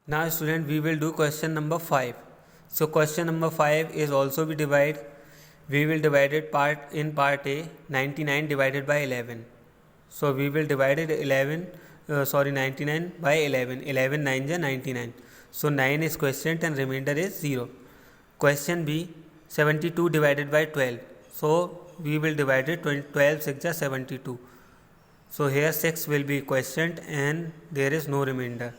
Now student, we will do question number 5. So question number 5 is also we will divide it in part A 99 divided by 11. So we will divide it 99 by 11. 11 9 is 99. So 9 is quotient and remainder is 0. Question B 72 divided by 12. So we will divide it 12 6 is 72. So here 6 will be quotient and there is no remainder.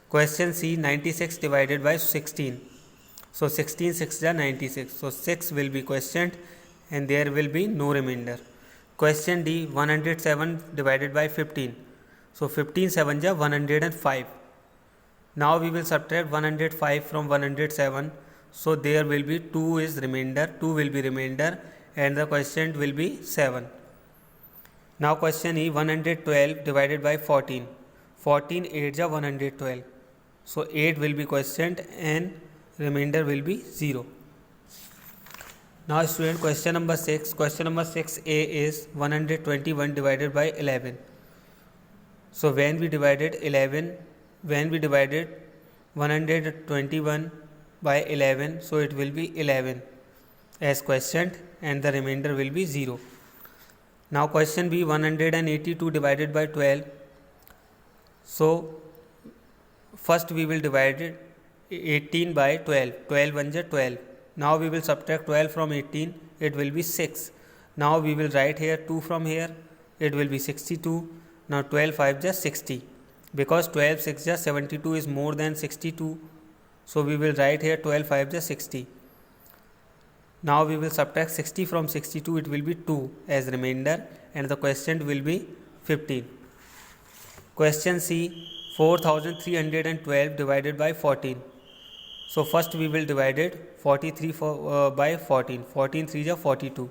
Question C 96 divided by 16. So 16 6 is 96. So 6 will be quotient and there will be no remainder. Question D 107 divided by 15. So 15 7 is 105. Now we will subtract 105 from 107. So there will be 2 is remainder. 2 will be remainder and the quotient will be 7. Now question E 112 divided by 14. 14 8 is 112. So 8 will be quotient and remainder will be 0. Now student, question number 6. Question number 6a is 121 divided by 11. So when we divided 121 by 11, so it will be 11 as quotient and the remainder will be 0. Now question B 182 divided by 12. So first we will divide it 18 by 12. 12 1 is 12. Now we will subtract 12 from 18. It will be 6. Now we will write here 2 from here. It will be 62. Now 12 5 is 60. Because 12 6 is 72 is more than 62. So we will write here 12 5 is 60. Now we will subtract 60 from 62. It will be 2 as remainder and the quotient will be 15. Question C 4312 divided by 14. So first we will divide it 43 by 14. 14 3 is 42.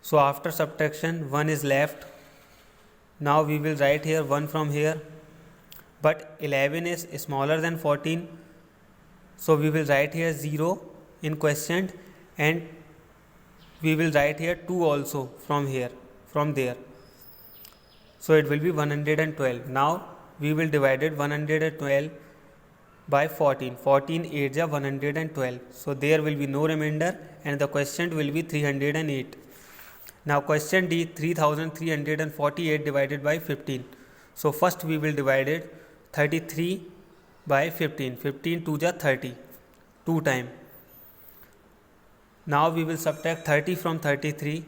So after subtraction 1 is left. Now we will write here 1 from here. But 11 is smaller than 14. So we will write here 0 in quotient and we will write here 2 also from there. So it will be 112. Now we will divide it 112 by 14. 14 8 is 112. So there will be no remainder and the quotient will be 308. Now question D 3348 divided by 15. So first we will divide it 33 by 15. 15 2 is 30. 2 times. Now we will subtract 30 from 33.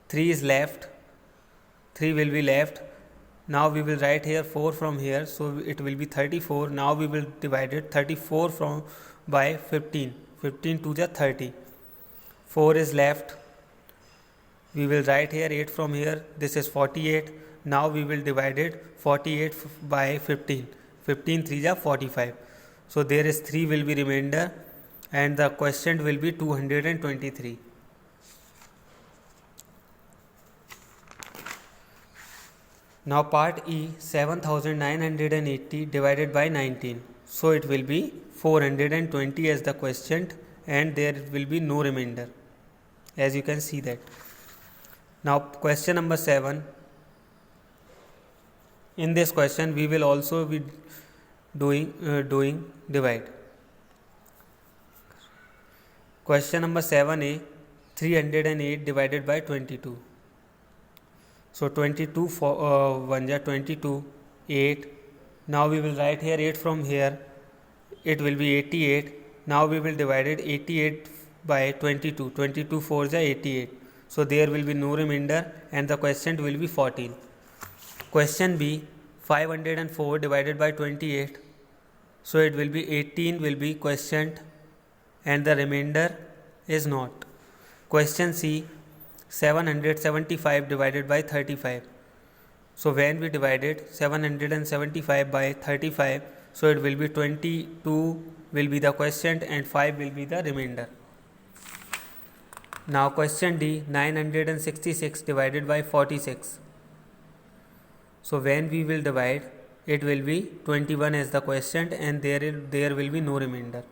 3 is left. 3 will be left. Now we will write here 4 from here. So it will be 34. Now we will divide it 34 by 15. 15 2 is 30. 4 is left. We will write here 8 from here. This is 48. Now we will divide it 48 by 15. 15 3 is 45. So there is 3 will be remainder and the quotient will be 223. Now part E 7980 divided by 19. So it will be 420 as the quotient and there will be no remainder, as you can see that. Now question number 7. In this question we will also be doing divide. Question number 7a 308 divided by 22. So 22 1 is 22, 8. Now we will write here 8 from here. It will be 88. Now we will divide it 88 by 22. 22 4 is 88. So there will be no remainder and the quotient will be 14. Question B 504 divided by 28. So it will be 18 will be quotient and the remainder is not. Question C 775 divided by 35. So when we divided 775 by 35, so it will be 22 will be the quotient and 5 will be the remainder. Now question D 966 divided by 46. So when we will divide, it will be 21 as the quotient and there will be no remainder.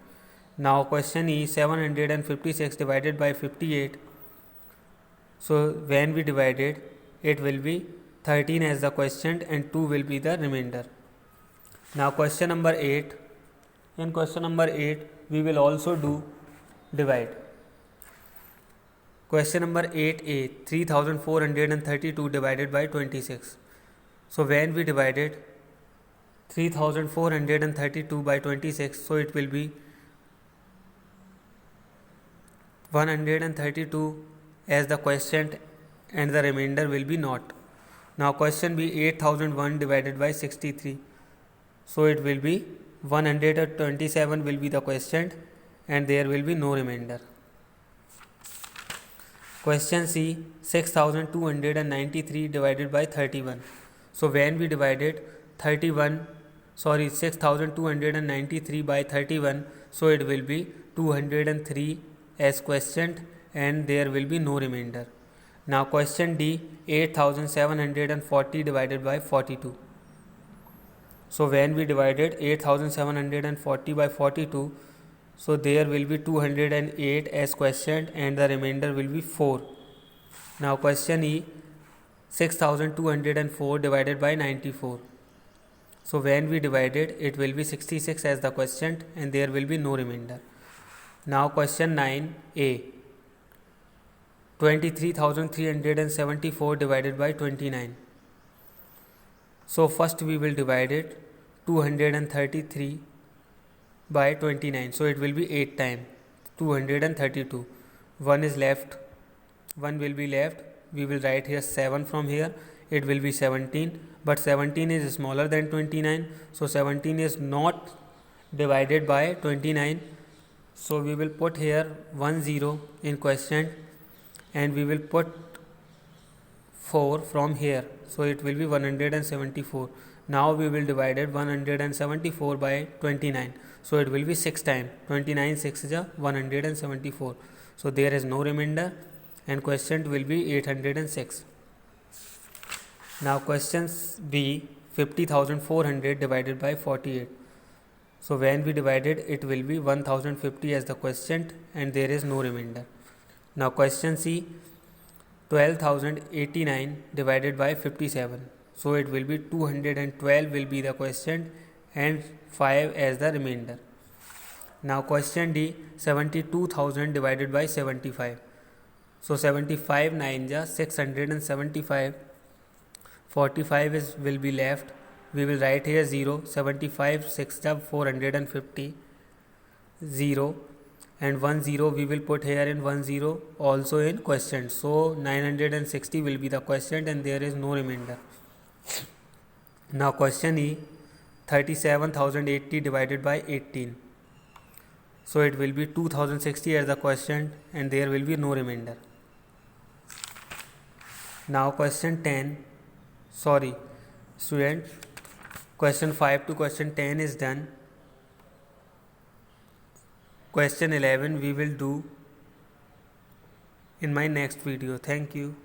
Now question E 756 divided by 58. So when we divided, it will be 13 as the quotient and 2 will be the remainder. Now question number 8. In question number 8 we will also do divide. Question number 8a, 3432 divided by 26. So when we divided 3432 by 26, so it will be 132 as the quotient and the remainder will be naught. Now question B, 8001 divided by 63. So it will be 127 will be the quotient and there will be no remainder. Question C, 6293 divided by 31. So when we divided 6293 by 31, so it will be 203 as quotient and there will be no remainder. Now question D, 8740 divided by 42. So when we divided 8740 by 42, so there will be 208 as quotient and the remainder will be 4. Now question E, 6204 divided by 94. So when we divided, it will be 66 as the quotient and there will be no remainder. Now question 9a, 23,374 divided by 29. So first we will divide it 233 by 29. So it will be 8 times 232. 1 is left. 1 will be left. We will write here 7 from here. It will be 17. But 17 is smaller than 29. So 17 is not divided by 29. So we will put here 10 in quotient and we will put 4 from here. So it will be 174. Now we will divide it 174 by 29. So it will be 6 times. 29 6 is 174. So there is no remainder and quotient will be 806. Now questions B, 50,400 divided by 48. So when we divided, it will be 1050 as the quotient and there is no remainder. Now question C, 12,089 divided by 57. So it will be 212 will be the quotient and 5 as the remainder. Now question D, 72,000 divided by 75. So 75 9 ja 675. 45 will be left. We will write here 0. 75 6 ja 450. 0 and 10 we will put here in 10 also in quotient. So 960 will be the quotient and there is no remainder. Now question E, 37,080 divided by 18. So it will be 2060 as the quotient and there will be no remainder. Now question 10, sorry student, question 5 to question 10 is done. Question 11 we will do in my next video. Thank you.